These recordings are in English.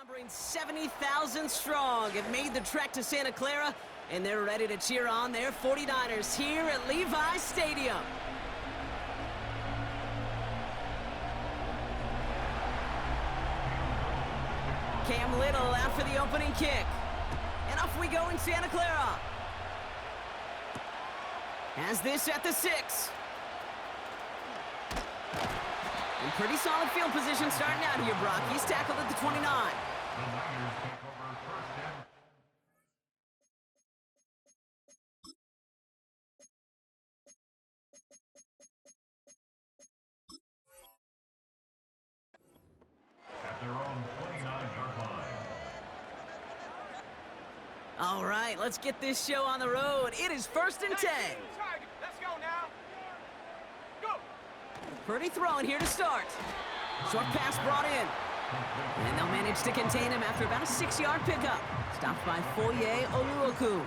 Numbering 70,000 strong have made the trek to Santa Clara, and they're ready to cheer on their 49ers here at Levi's Stadium. Cam Little out for the opening kick. And off we go in Santa Clara. Has this at the 6. And pretty solid field position starting out here, Brock. He's tackled at the 29. At their own 29-yard line. All right, let's get this show on the road. It is 1st and 10. Let's go now. Go. Pretty throwing here to start. Short pass brought in. And they'll manage to contain him after about a 6-yard pickup. Stopped by Foye Oluokun.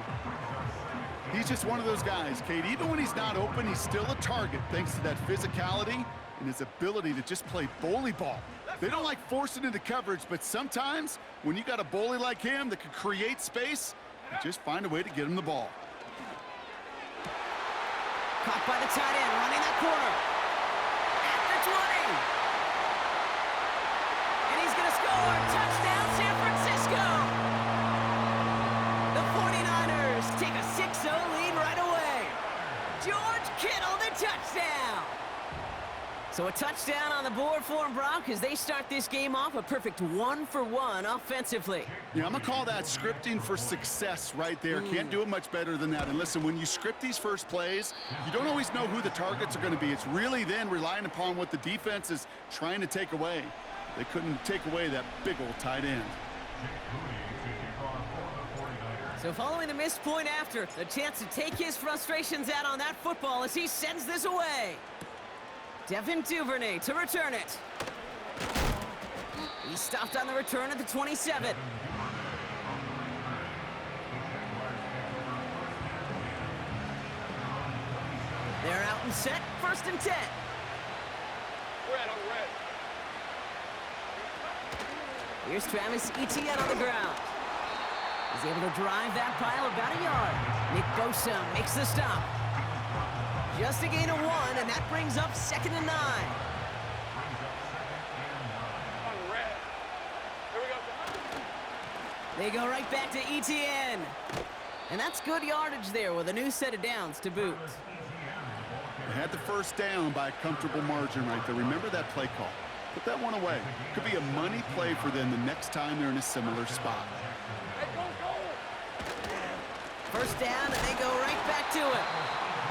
He's just one of those guys, Kate. Even when he's not open, he's still a target thanks to that physicality and his ability to just play bully ball. They don't like forcing into coverage, but sometimes when you got a bully like him that can create space, you just find a way to get him the ball. Caught by the tight end, running that corner. At the 20. And he's going to score. Touchdown, San Francisco. The 49ers take a 6-0 lead right away. George Kittle, the touchdown. So a touchdown on the board for him, Brock, as they start this game off a perfect 1-for-1 offensively. Yeah, I'm going to call that scripting for success right there. Can't do it much better than that. And listen, when you script these first plays, you don't always know who the targets are going to be. It's really then relying upon what the defense is trying to take away. They couldn't take away that big old tight end. So following the missed point after, the chance to take his frustrations out on that football as he sends this away. Devin Duvernay to return it. He stopped on the return at the 27. They're out and set, 1st and 10. Red on red. Here's Travis Etienne on the ground. He's able to drive that pile about a yard. Nick Bosa makes the stop. Just a gain of 1, and that brings up 2nd and 9. On red. Here we go. They go right back to Etienne. And that's good yardage there with a new set of downs to boot. They had the first down by a comfortable margin right there. Remember that play call. Put that one away. Could be a money play for them the next time they're in a similar spot. Hey, go. First down, and they go right back to it.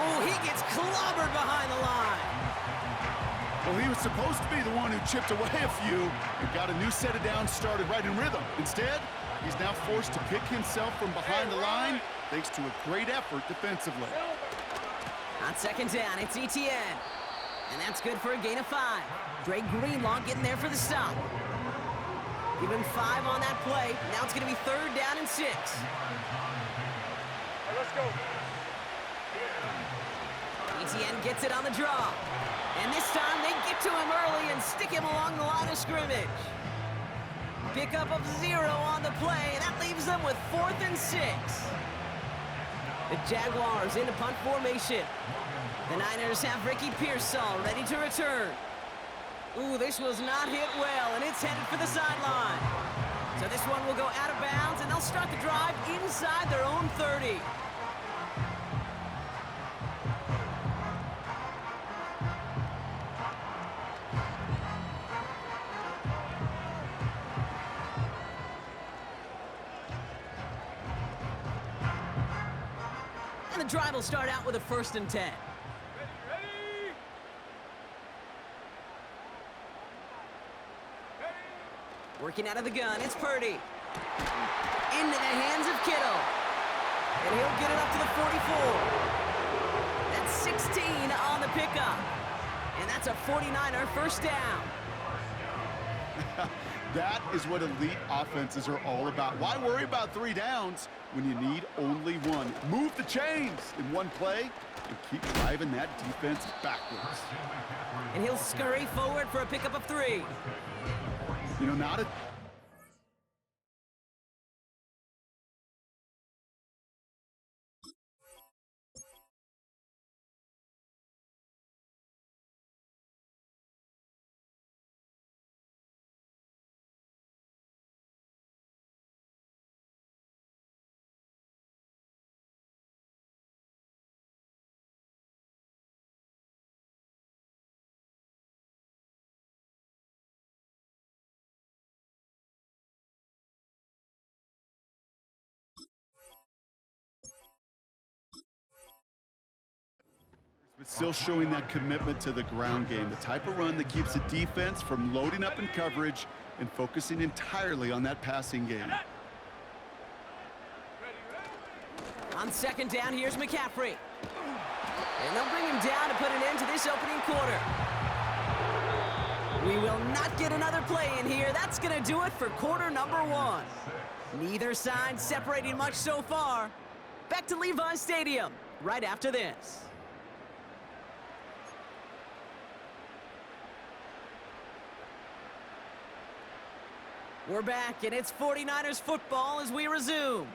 Oh, he gets clobbered behind the line. Well, he was supposed to be the one who chipped away a few and got a new set of downs started right in rhythm. Instead, he's now forced to pick himself from behind the line thanks to a great effort defensively. On 2nd down, it's Etienne. And that's good for a gain of 5. Dre Greenlaw getting there for the stop. Give him 5 on that play. Now it's going to be 3rd down and 6. Hey, let's go. Etienne gets it on the draw. And this time they get to him early and stick him along the line of scrimmage. Pickup of 0 on the play, and that leaves them with 4th and 6. The Jaguars into punt formation. The Niners have Ricky Pearsall ready to return. Ooh, this was not hit well, and it's headed for the sideline. So this one will go out of bounds, and they'll start the drive inside their own 30. And the drive will start out with a 1st and 10. Ready? Working out of the gun, it's Purdy. Into the hands of Kittle. And he'll get it up to the 44. That's 16 on the pickup. And that's a 49er first down. That is what elite offenses are all about. Why worry about 3 downs when you need only 1? Move the chains in one play and keep driving that defense backwards. And he'll scurry forward for a pickup of 3. You know, not a But still showing that commitment to the ground game, the type of run that keeps the defense from loading up in coverage and focusing entirely on that passing game. On second down, here's McCaffrey. And they'll bring him down to put an end to this opening quarter. We will not get another play in here. That's going to do it for quarter number one. Neither side separating much so far. Back to Levi Stadium right after this. We're back, and it's 49ers football as we resume.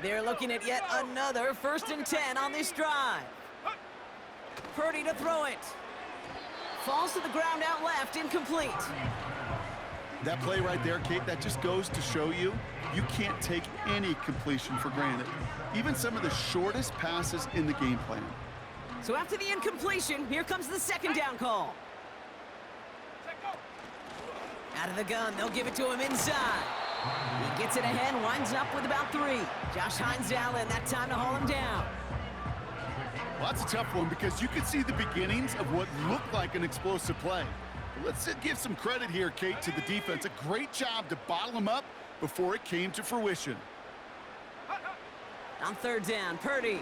They're looking at yet another 1st and 10 on this drive. Purdy to throw it. Falls to the ground out left, incomplete. That play right there, Kate, that just goes to show you, you can't take any completion for granted. Even some of the shortest passes in the game plan. So after the incompletion, here comes the second down call. Out of the gun, they'll give it to him inside. He gets it ahead, winds up with about 3. Josh Hines Allen, that time to haul him down. Well, that's a tough one because you could see the beginnings of what looked like an explosive play. Let's give some credit here, Kate, to the defense. A great job to bottle him up before it came to fruition. On third down, Purdy.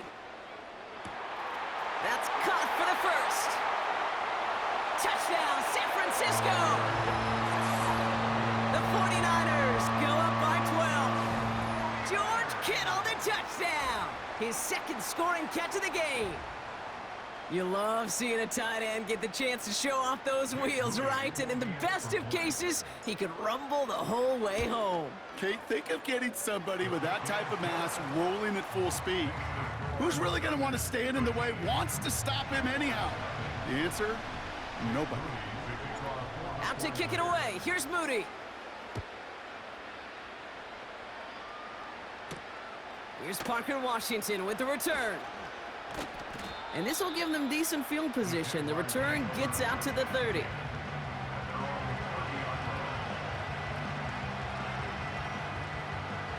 That's caught for the first. Touchdown, San Francisco! The 49ers go up by 12. George Kittle, the touchdown! His second scoring catch of the game. You love seeing a tight end get the chance to show off those wheels, right? And in the best of cases, he could rumble the whole way home. Kate, think of getting somebody with that type of mass rolling at full speed. Who's really going to want to stand in the way, wants to stop him anyhow? The answer, nobody. Out to kick it away. Here's Moody. Here's Parker Washington with the return. And this will give them decent field position. The return gets out to the 30.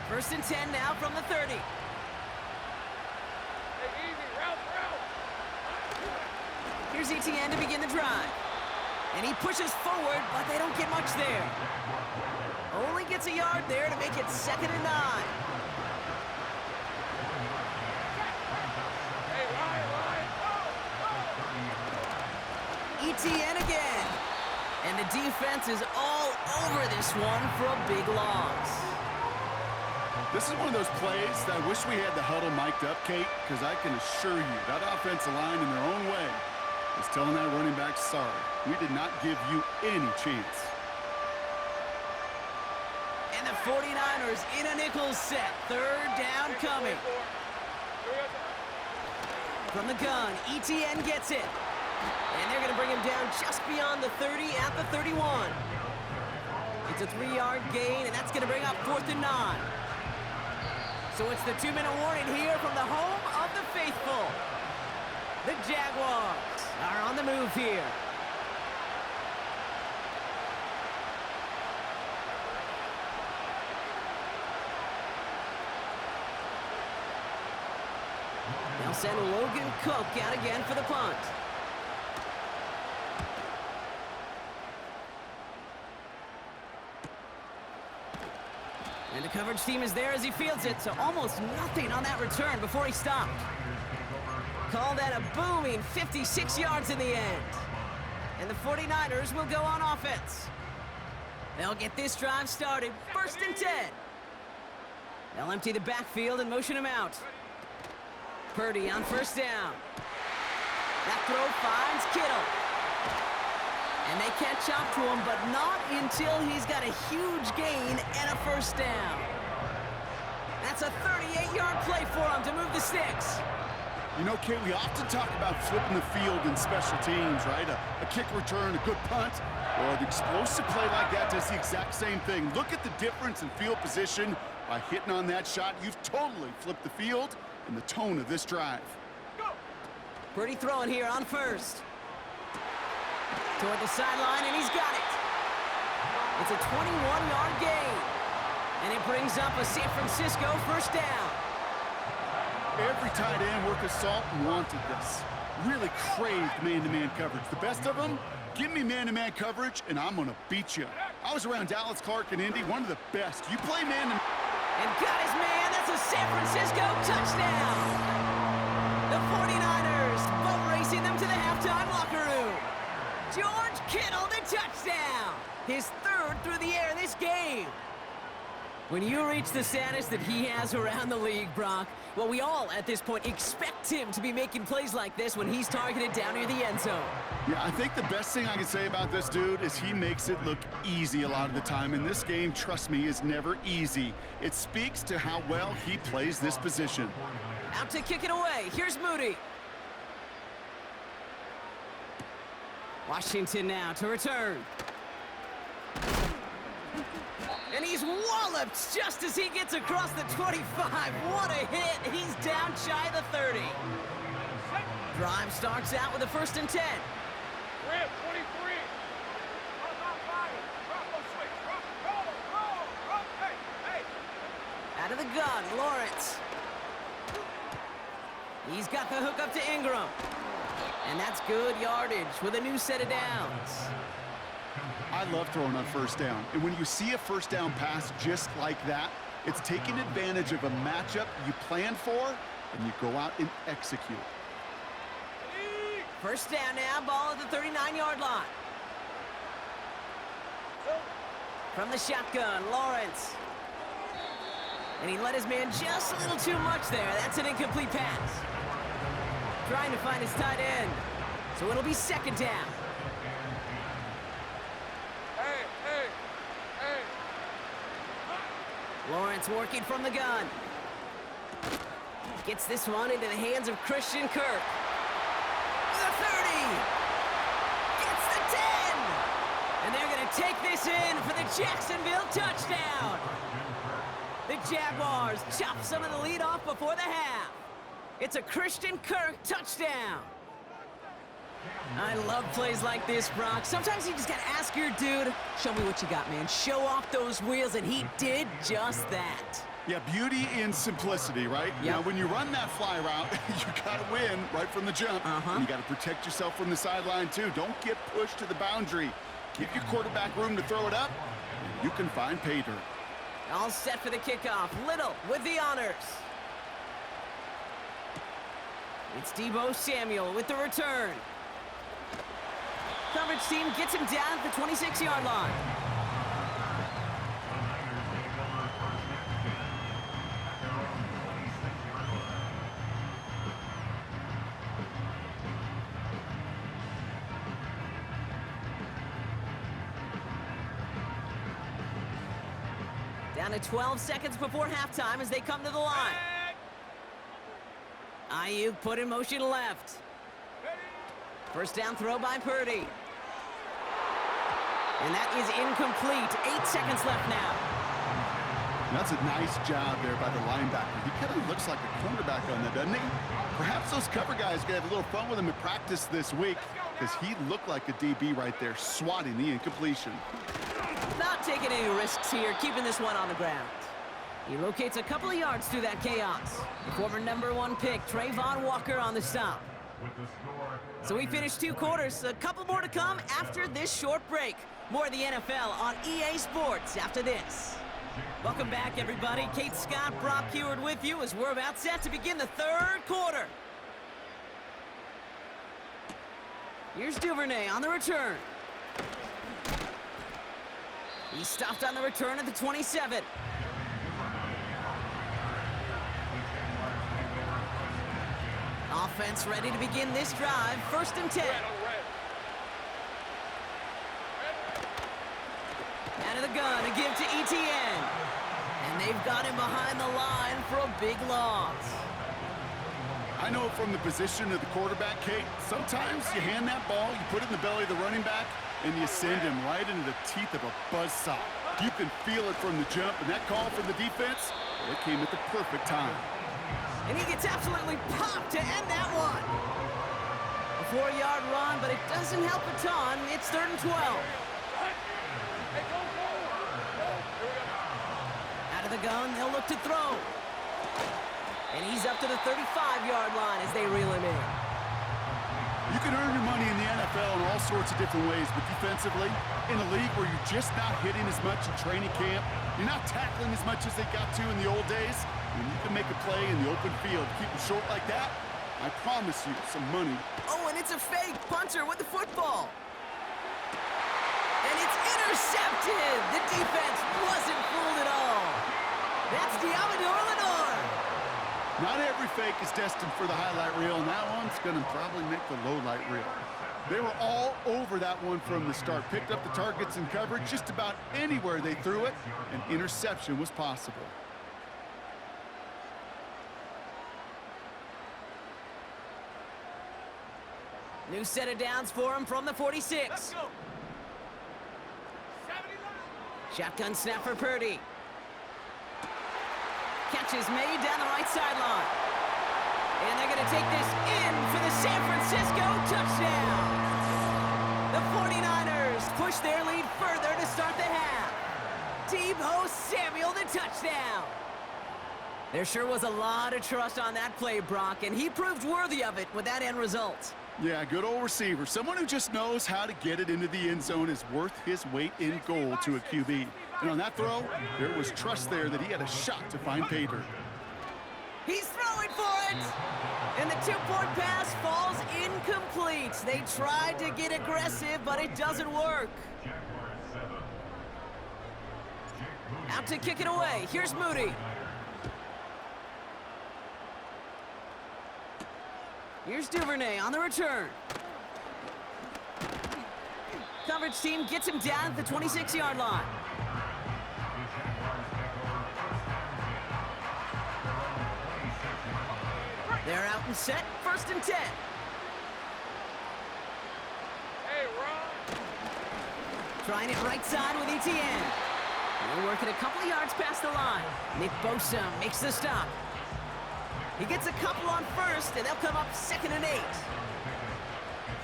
First and 10 now from the 30. Here's ETN to begin the drive. And he pushes forward, but they don't get much there. Only gets a yard there to make it 2nd and 9. ETN again. And the defense is all over this one for a big loss. This is one of those plays that I wish we had the huddle mic'd up, Kate, because I can assure you that offensive line in their own way is telling that running back, sorry, we did not give you any chance. And the 49ers in a nickel set. Third down coming. From the gun, ETN gets it. And they're going to bring him down just beyond the 30 at the 31. It's a 3-yard gain, and that's going to bring up 4th and 9. So it's the 2-minute warning here from the home of the faithful. The Jaguars are on the move here. They'll send Logan Cook out again for the punt. And the coverage team is there as he fields it, so almost nothing on that return before he stopped. Call that a booming 56 yards in the end. And the 49ers will go on offense. They'll get this drive started, 1st and 10. They'll empty the backfield and motion him out. Purdy on 1st down. That throw finds Kittle. And they catch up to him, but not until he's got a huge gain and a 1st down. That's a 38-yard play for him to move the sticks. You know, Kate, we often talk about flipping the field in special teams, right? A kick return, a good punt, or an explosive play like that does the exact same thing. Look at the difference in field position. By hitting on that shot, you've totally flipped the field and the tone of this drive. Purdy throwing here on 1st. Toward the sideline, and he's got it. It's a 21-yard gain. And it brings up a San Francisco 1st down. Every tight end worth his salt wanted this. really craved man-to-man coverage. The best of them, give me man-to-man coverage, and I'm going to beat you. I was around Dallas, Clark, and Indy, one of the best. You play man-to-man. And got his man. That's a San Francisco touchdown. The 49ers boat racing them to the halftime locker room. George Kittle, the touchdown. His third through the air this game. When you reach the status that he has around the league, Brock, well, we all at this point expect him to be making plays like this when he's targeted down near the end zone. Yeah, I think the best thing I can say about this dude is he makes it look easy a lot of the time. And this game, trust me, is never easy. It speaks to how well he plays this position. Out to kick it away. Here's Moody. Washington now to return. And he's walloped just as he gets across the 25. What a hit. He's down shy of the 30. Drive starts out with a 1st and 10. Grant, 23. Out of the gun, Lawrence. He's got the hook up to Ingram. And that's good yardage with a new set of downs. I love throwing on 1st down. And when you see a 1st down pass just like that, it's taking advantage of a matchup you planned for, and you go out and execute. 1st down now, ball at the 39-yard line. From the shotgun, Lawrence. And he let his man just a little too much there. That's an incomplete pass. Trying to find his tight end. So it'll be 2nd down. Lawrence working from the gun. Gets this one into the hands of Christian Kirk. The 30. Gets the 10. And they're going to take this in for the Jacksonville touchdown. The Jaguars chop some of the lead off before the half. It's a Christian Kirk touchdown. I love plays like this, Brock. Sometimes you just got to ask your dude, show me what you got, man. Show off those wheels, and he did just that. Yeah, beauty in simplicity, right? Yep. Now, when you run that fly route, you got to win right from the jump. And you got to protect yourself from the sideline, too. Don't get pushed to the boundary. Give your quarterback room to throw it up, and you can find pay dirt. All set for the kickoff. Little with the honors. It's Deebo Samuel with the return. Coverage team gets him down at the 26-yard line. Down to 12 seconds before halftime as they come to the line. Ayuk put in motion left. 1st down throw by Purdy. And that is incomplete. 8 seconds left now. That's a nice job there by the linebacker. He kind of looks like a cornerback on that, doesn't he? Perhaps those cover guys could have a little fun with him in practice this week, because he looked like a DB right there, swatting the incompletion. Not taking any risks here, keeping this one on the ground. He locates a couple of yards through that chaos. The former #1 pick, Trayvon Walker, on the stop. So we finished 2 quarters. A couple more to come after this short break. More of the NFL on EA Sports after this. Welcome back, everybody. Kate Scott, Brock Heward with you as we're about set to begin the 3rd quarter. Here's Duvernay on the return. He stopped on the return at the 27. Offense ready to begin this drive. 1st and 10. Out of the gun to give to ETN. And they've got him behind the line for a big loss. I know from the position of the quarterback, Kate, sometimes you hand that ball, you put it in the belly of the running back, and you send him right into the teeth of a buzzsaw. You can feel it from the jump, and that call from the defense, it came at the perfect time. And he gets absolutely popped to end that one. A 4-yard run, but it doesn't help a ton. It's 3rd and 12. Out of the gun, they'll look to throw. And he's up to the 35-yard line as they reel him in. can earn your money in the NFL in all sorts of different ways, but defensively, in a league where you're just not hitting as much in training camp, you're not tackling as much as they got to in the old days, when you can make a play in the open field, keep them short like that, I promise you some money. Oh, and it's a fake punter with the football. And it's intercepted. The defense wasn't fooled at all. That's Diamador Lenore. Not every fake is destined for the highlight reel, and that one's going to probably make the low light reel. They were all over that one from the start. Picked up the targets and coverage just about anywhere they threw it. An interception was possible. New set of downs for him from the 46. Shotgun snap for Purdy. Catch is made down the right sideline. And they're going to take this in for the San Francisco touchdown. The 49ers push their lead further to start the half. Deebo Samuel, the touchdown. There sure was a lot of trust on that play, Brock, and he proved worthy of it with that end result. Yeah, good old receiver. Someone who just knows how to get it into the end zone is worth his weight in gold to a QB. And on that throw, there was trust there that he had a shot to find pay dirt. He's throwing for it! And the two-point pass falls incomplete. They tried to get aggressive, but it doesn't work. Out to kick it away. Here's Moody. Here's Duvernay on the return. Coverage team gets him down at the 26-yard line. They're out and set, 1st and 10. Hey, Ron. Trying it right side with ETN. They're working a couple of yards past the line. Nick Bosa makes the stop. He gets a couple on 1st, and they'll come up 2nd and 8.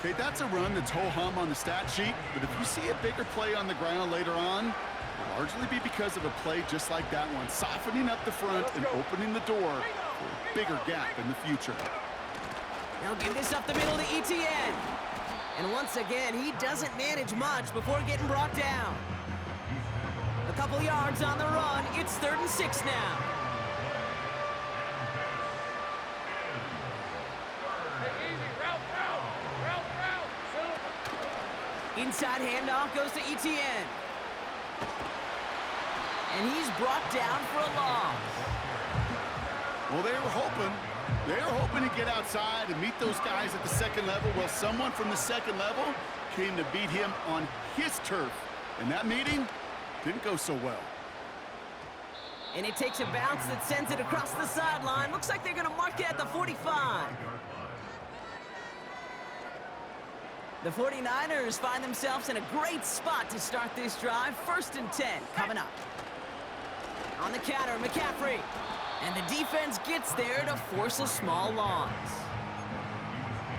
Okay, that's a run that's ho-hum on the stat sheet, but if you see a bigger play on the ground later on, it'll largely be because of a play just like that one, softening up the front and opening the door for a bigger gap in the future. They'll give this up the middle to ETN. And once again, he doesn't manage much before getting brought down. A couple yards on the run. It's 3rd and 6 now. Inside handoff goes to ETN. And he's brought down for a loss. Well, they were hoping to get outside and meet those guys at the 2nd level. Well, someone from the 2nd level came to beat him on his turf. And that meeting didn't go so well. And it takes a bounce that sends it across the sideline. Looks like they're going to mark it at the 45. The 49ers find themselves in a great spot to start this drive. 1st and 10 coming up. On the counter, McCaffrey. And the defense gets there to force a small loss.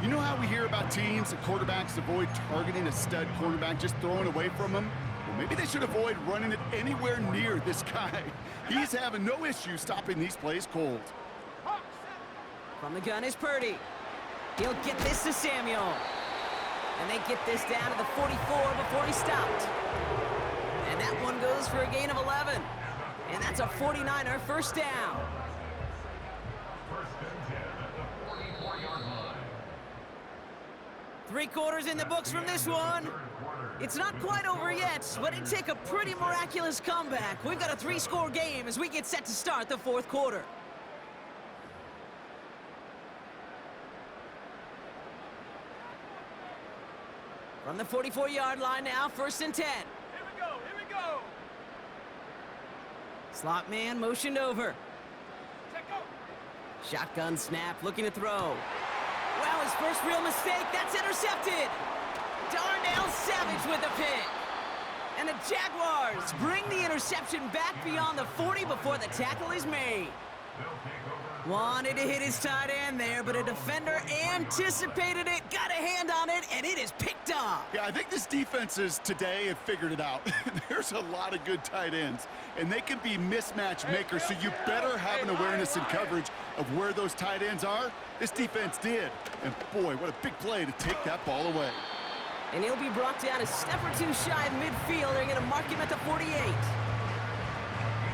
You know how we hear about teams and quarterbacks avoid targeting a stud cornerback, just throwing away from him? Well, maybe they should avoid running it anywhere near this guy. He's having no issue stopping these plays cold. From the gun is Purdy. He'll get this to Samuel. And they get this down to the 44 before he stopped. And that one goes for a gain of 11. And that's a 49er 1st down. 3 quarters in the books from this one. It's not quite over yet, but it'd take a pretty miraculous comeback. We've got a 3-score game as we get set to start the 4th quarter. From the 44-yard line now, 1st and 10. Here we go. Slot man motioned over. Check out. Shotgun snap, looking to throw. Wow, his first real mistake, that's intercepted. Darnell Savage with the pick. And the Jaguars bring the interception back beyond the 40 before the tackle is made. They'll take over Wanted to hit his tight end there, but a defender anticipated it, got a hand on it, and it is picked off. Yeah, I think this defenses today have figured it out. There's a lot of good tight ends, and they can be mismatch makers, so you better have an awareness and coverage of where those tight ends are. This defense did, and boy, what a big play to take that ball away. And he'll be brought down a step or two shy of midfield. They're going to mark him at the 48.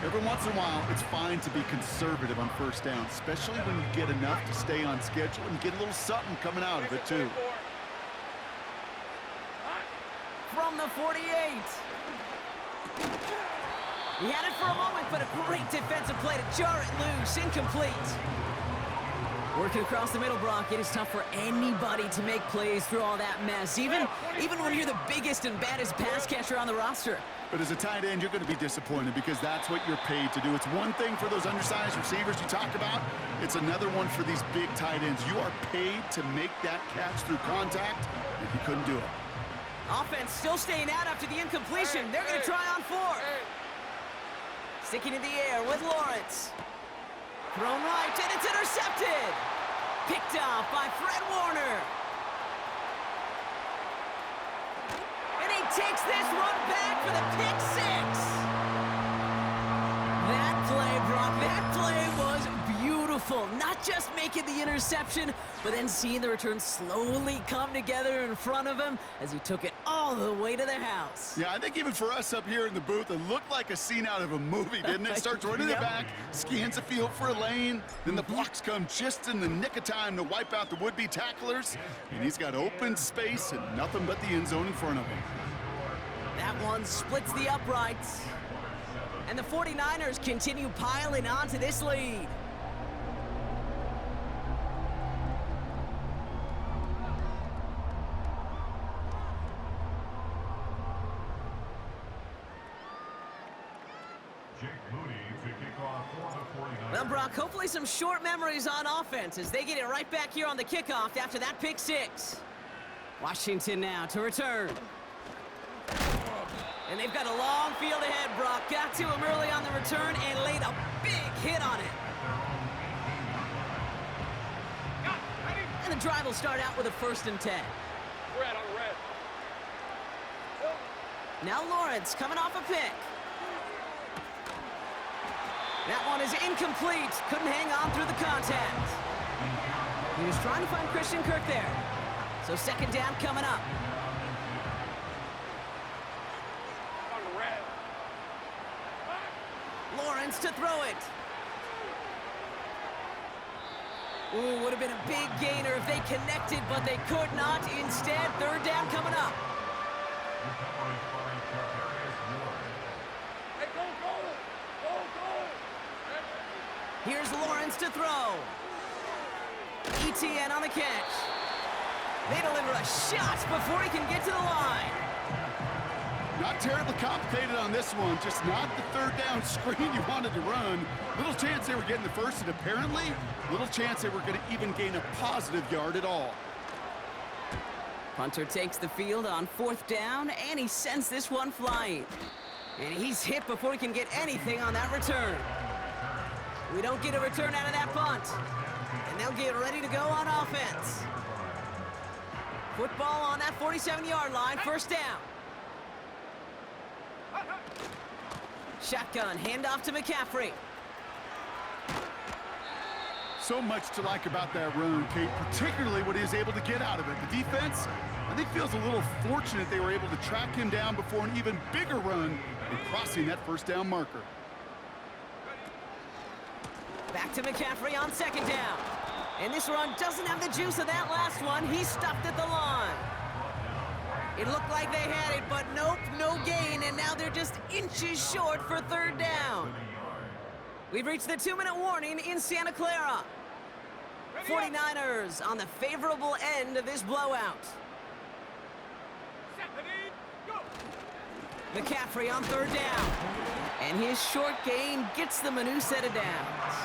Every once in a while, it's fine to be conservative on first down, especially when you get enough to stay on schedule and get a little something coming out of it, too. From the 48. He had it for a moment, but a great defensive play to jar it loose. Incomplete. Working across the middle, Brock, it is tough for anybody to make plays through all that mess, even when you're the biggest and baddest pass catcher on the roster. But as a tight end, you're going to be disappointed because that's what you're paid to do. It's one thing for those undersized receivers you talk about. It's another one for these big tight ends. You are paid to make that catch through contact, and he couldn't do it. Offense still staying out after the incompletion. They're going to try on fourth. Sticking in the air with Lawrence. Thrown right, and it's intercepted. Picked off by Fred Warner. And he takes this run back for the pick six. That play, Brock, that play was beautiful. Not just making the interception, but then seeing the return slowly come together in front of him as he took it all the way to the house. Yeah, I think even for us up here in the booth, it looked like a scene out of a movie, didn't it? Starts running it back, scans the field for a lane, then the blocks come just in the nick of time to wipe out the would-be tacklers, and he's got open space and nothing but the end zone in front of him. That one splits the uprights. And the 49ers continue piling onto this lead. Well, Brock, hopefully some short memories on offense as they get it right back here on the kickoff after that pick six. Washington now to return. And they've got a long field ahead, Brock. Got to him early on the return and laid a big hit on it. And the drive will start out with a 1st and 10. Red on red. Now Lawrence coming off a pick. That one is incomplete. Couldn't hang on through the contact. He was trying to find Christian Kirk there. So 2nd down coming up. Lawrence to throw it. Ooh, would have been a big gainer if they connected, but they could not. Instead, 3rd down coming up. Hey, go, go! Go, go! Here's Lawrence to throw. ETN on the catch. They deliver a shot before he can get to the line. Not terribly complicated on this one, just not the 3rd down screen you wanted to run. Little chance they were getting the first, and apparently, little chance they were going to even gain a positive yard at all. Punter takes the field on 4th down, and he sends this one flying. And he's hit before he can get anything on that return. We don't get a return out of that punt. And they'll get ready to go on offense. Football on that 47-yard line, 1st down. Shotgun, handoff to McCaffrey. So much to like about that run, Kate, particularly what he was able to get out of it. The defense, I think, feels a little fortunate they were able to track him down before an even bigger run and crossing that 1st down marker. Back to McCaffrey on 2nd down. And this run doesn't have the juice of that last one. He stopped at the line. It looked like they had it, but nope, no gain, and now they're just inches short for 3rd down. We've reached the 2-minute warning in Santa Clara. 49ers on the favorable end of this blowout. McCaffrey on 3rd down. And his short gain gets them a new set of downs.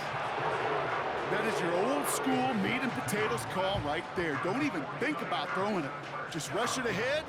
That is your old school meat and potatoes call right there. Don't even think about throwing it. Just rush it ahead